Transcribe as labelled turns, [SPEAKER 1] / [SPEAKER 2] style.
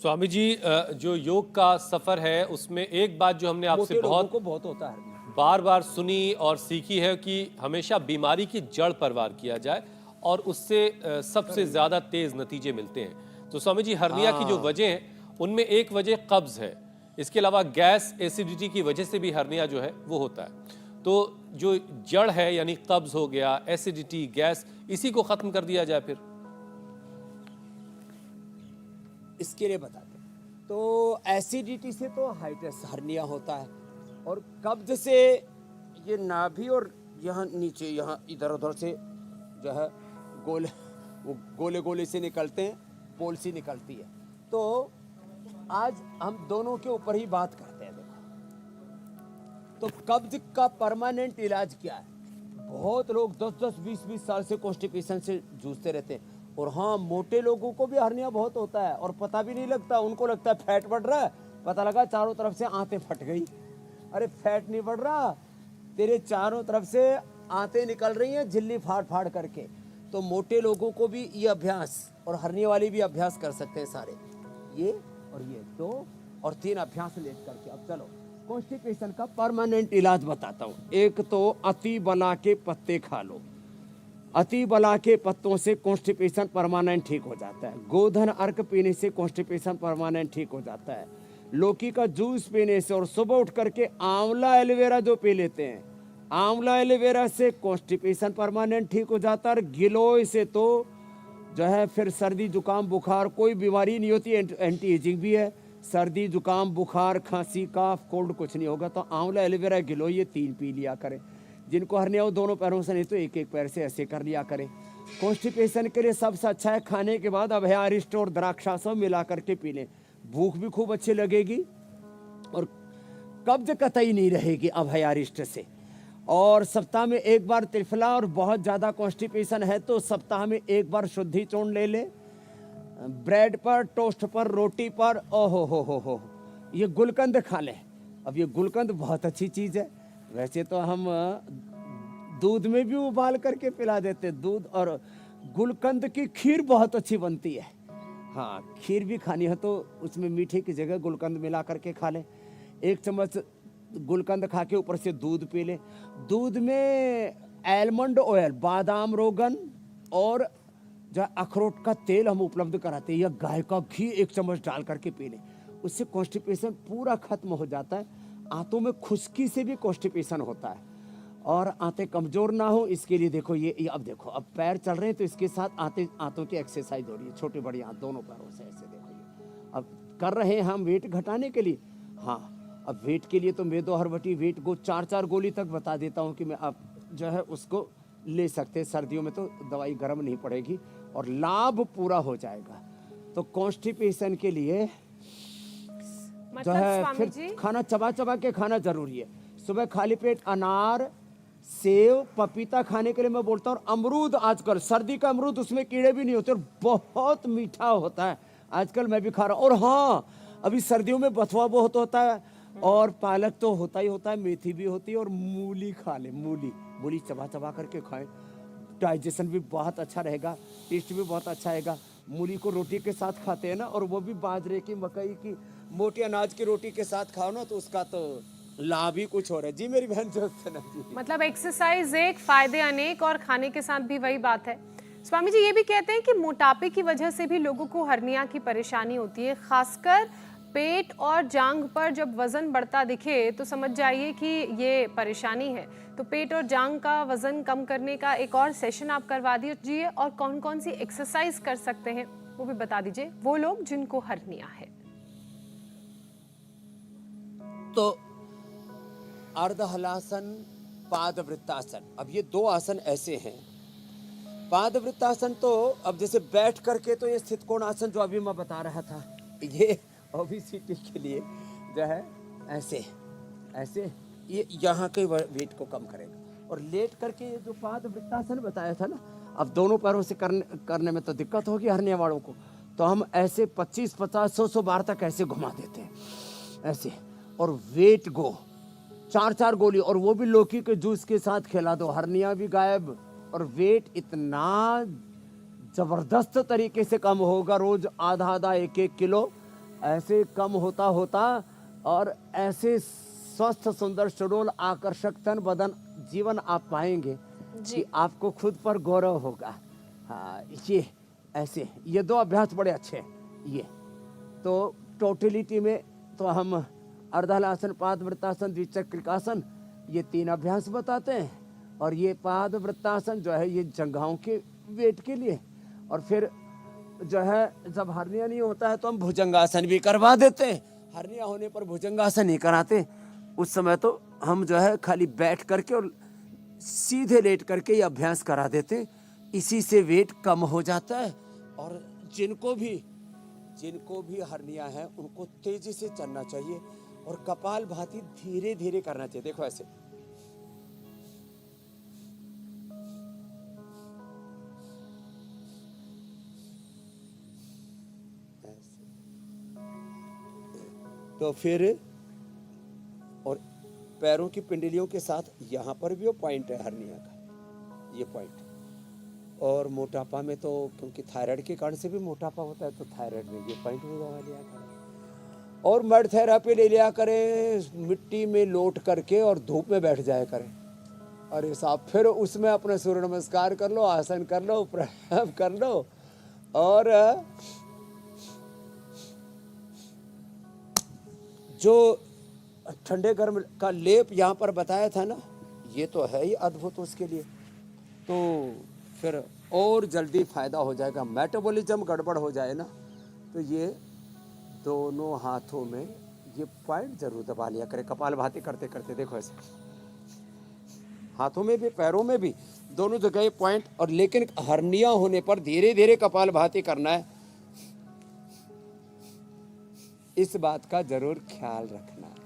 [SPEAKER 1] स्वामी जी, जो योग का सफर है उसमें एक बात जो हमने आपसे
[SPEAKER 2] मोटे लोगों
[SPEAKER 1] बहुत
[SPEAKER 2] को बहुत होता है।
[SPEAKER 1] बार बार सुनी और सीखी है कि हमेशा बीमारी की जड़ पर वार किया जाए और उससे सबसे ज्यादा तेज नतीजे मिलते हैं। तो स्वामी जी, हर्निया की जो
[SPEAKER 2] हाँ,
[SPEAKER 1] वजह है उनमें एक वजह कब्ज है। इसके अलावा गैस एसिडिटी की वजह से भी हर्निया जो है वो होता है। तो जो जड़ है यानी कब्ज हो गया, एसिडिटी, गैस, इसी को खत्म कर दिया जाए फिर।
[SPEAKER 2] इसके लिए बताते हैं। तो एसिडिटी से तो हाइड्रस हर्निया होता है, और कब्ज से ये नाभि और यहाँ नीचे यहाँ इधर उधर से जो है गोले वो गोले गोले से निकलते हैं, पोल सी निकलती है। तो आज हम दोनों के ऊपर ही बात करते हैं। देखो, तो कब्ज का परमानेंट इलाज क्या है? बहुत लोग 10-10, 20-20 साल से कॉन्स्टिपेशन से जूझते रहते हैं। और हाँ, मोटे लोगों को भी हर्निया बहुत होता है और पता भी नहीं लगता। उनको लगता है फैट बढ़ रहा है, पता लगा चारों तरफ से आंतें फट गई। अरे फैट नहीं बढ़ रहा, तेरे चारों तरफ से आंतें निकल रही हैं झिल्ली फाड़ फाड़ करके। तो मोटे लोगों को भी ये अभ्यास, और हर्निया वाले भी अभ्यास कर सकते हैं सारे, ये और ये 2 और 3 अभ्यास लेट करके। अब चलो कॉन्स्टिपेशन का परमानेंट इलाज बताता हूँ। एक तो अति बला के पत्ते खा लो। अति बला के पत्तों से कॉन्स्टिपेशन परमानेंट ठीक हो जाता है। गोधन अर्क पीने से कॉन्स्टिपेशन परमानेंट ठीक हो जाता है। लौकी का जूस पीने से, और सुबह उठ करके आंवला एलोवेरा जो पी लेते हैं, आंवला एलोवेरा से कॉन्स्टिपेशन परमानेंट ठीक हो जाता है। और गिलोय से तो जो है फिर सर्दी जुकाम बुखार कोई बीमारी नहीं होती, एंटी एजिंग भी है। सर्दी जुकाम बुखार खांसी काफ कोल्ड कुछ नहीं होगा। तो आंवला एलोवेरा गिलोय ये 3 पी लिया करें। जिनको हर्निया हो दोनों पैरों से, नहीं तो एक एक पैर से ऐसे कर लिया करें। कॉन्स्टिपेशन के लिए सबसे अच्छा है खाने के बाद अभयारिष्ट और द्राक्षासव मिला करके पी लें। भूख भी खूब अच्छी लगेगी और कब्ज कतई नहीं रहेगी अभयारिष्ट से। और सप्ताह में एक बार त्रिफला, और बहुत ज़्यादा कॉन्स्टिपेशन है तो सप्ताह में एक बार शुद्धि चूर्ण ले ले। ब्रेड पर, टोस्ट पर, रोटी पर, ओहो हो, ये गुलकंद खा लें। अब ये गुलकंद बहुत अच्छी चीज़ है। वैसे तो हम दूध में भी उबाल करके पिला देते, दूध और गुलकंद की खीर बहुत अच्छी बनती है। हाँ, खीर भी खानी है तो उसमें मीठे की जगह गुलकंद मिला करके खा लें। 1 चम्मच गुलकंद खा के ऊपर से दूध पी लें। दूध में आलमंड ऑयल, बादाम रोगन और जो अखरोट का तेल हम उपलब्ध कराते हैं, या गाय का घी 1 चम्मच डाल करके पी लें। उससे कॉन्स्टिपेशन पूरा खत्म हो जाता है। आंतों में खुश्की से भी कॉन्स्टिपेशन होता है, और आंतें कमजोर ना हो इसके लिए देखो ये अब देखो, अब पैर चल रहे हैं तो इसके साथ आंतों की एक्सरसाइज हो रही है। छोटी बड़ी आंत दोनों पैरों से ऐसे देखो, ये अब कर रहे हैं हम वेट घटाने के लिए। हाँ, अब वेट के लिए तो मेदो हरवटी वेट को 4-4 गोली तक बता देता हूँ कि मैं अब जो है उसको ले सकते हैं। सर्दियों में तो दवाई गर्म नहीं पड़ेगी और लाभ पूरा हो जाएगा। तो कॉन्स्टिपेशन के लिए जो है फिर खाना चबा चबा के खाना जरूरी है। सुबह खाली पेट अनार, सेव, पपीता खाने के लिए मैं बोलता हूँ। अमरूद, आजकल सर्दी का अमरूद, उसमें कीड़े भी नहीं होते और बहुत मीठा होता है। आजकल मैं भी खा रहा हूँ। और हाँ, अभी सर्दियों में बथुआ बहुत होता है, और पालक तो होता ही होता है, मेथी भी होती है। और मूली खा ले, मूली चबा चबा करके खाएं, डाइजेशन भी बहुत अच्छा रहेगा, टेस्ट भी बहुत अच्छा आएगा। मूली को रोटी के साथ खाते हैं ना, और वो भी बाजरे की, मकई की, मोटे अनाज की रोटी के साथ खाओ ना, तो उसका तो लाभ ही कुछ हो रहा है। जी मेरी बहन जोत्सना जी।
[SPEAKER 3] मतलब एक्सरसाइज एक, फायदे अनेक, और खाने के साथ भी वही बात है। स्वामी जी ये भी कहते हैं कि मोटापे की वजह से भी लोगों को हर्निया की परेशानी होती है, खासकर पेट और जांघ पर जब वजन बढ़ता दिखे तो समझ जाइए कि ये परेशानी है। तो पेट और जांघ का वजन कम करने का एक और सेशन आप करवा दीजिए, और कौन कौन सी एक्सरसाइज कर सकते हैं वो भी बता दीजिए, वो लोग जिनको हर्निया है।
[SPEAKER 2] तो अर्धहलासन, पादवृत्तासन, अब ये 2 आसन ऐसे हैं। पादवृत्तासन तो अब जैसे बैठ करके, तो ये स्थित कोण आसन जो अभी मैं बता रहा था, ये ओबेसिटी के लिए जो है ऐसे ऐसे, ये यहाँ के वेट को कम करेगा। और लेट करके ये जो पादवृत्तासन बताया था ना, अब दोनों पैरों से करने में तो दिक्कत होगी हर्निया वालों को, तो हम ऐसे 25, 50, 100 बार तक ऐसे घुमा देते हैं ऐसे। और वेट गो 4-4 गोली, और वो भी लौकी के जूस के साथ खिला दो, हर्निया भी गायब। और वेट इतना जबरदस्त तरीके से कम होगा, रोज आधा आधा 1-1 किलो ऐसे कम होता होता और ऐसे स्वस्थ सुंदर सुडौल आकर्षक तन बदन जीवन आप पाएंगे कि आपको खुद पर गौरव होगा। हाँ, ये ऐसे ये 2 अभ्यास बड़े अच्छे हैं। ये तो टोटलिटी में तो हम अर्धहलासन, पाद वृत्तासन, द्विचक्रिकासन ये 3 अभ्यास बताते हैं, और ये पाद वृत्तासन जो है ये जंघाओं के वेट के लिए, और फिर जो है जब हर्निया नहीं होता है तो हम भुजंगासन भी करवा देते हैं। हर्निया होने पर भुजंगासन नहीं कराते, उस समय तो हम जो है खाली बैठ करके और सीधे लेट करके ये अभ्यास करा देते हैं। इसी से वेट कम हो जाता है, और जिनको भी हर्निया है उनको तेजी से चलना चाहिए और कपाल भाती धीरे धीरे करना चाहिए। देखो ऐसे, तो फिर और पैरों की पिंडलियों के साथ यहाँ पर भी वो पॉइंट है हर्निया का, ये पॉइंट। और मोटापा में तो क्योंकि थायराइड के कारण से भी मोटापा होता है, तो थायराइड में ये पॉइंट भी दवा लिया करें। और मड थेरापी ले लिया करें, मिट्टी में लोट करके और धूप में बैठ जाया करें। अरे साहब, फिर उसमें अपने सूर्य नमस्कार कर लो, आसन कर लो, प्राणायाम कर लो, और जो ठंडे गर्म का लेप यहाँ पर बताया था ना, ये तो है ही अद्भुत उसके लिए। तो फिर और जल्दी फायदा हो जाएगा। मेटाबॉलिज्म गड़बड़ हो जाए ना, तो ये दोनों हाथों में ये पॉइंट जरूर दबा लिया करें कपाल भाती करते करते। देखो ऐसे, हाथों में भी पैरों में भी दोनों जगह पॉइंट। और लेकिन हर्निया होने पर धीरे धीरे कपाल भाती करना है, इस बात का जरूर ख्याल रखना है।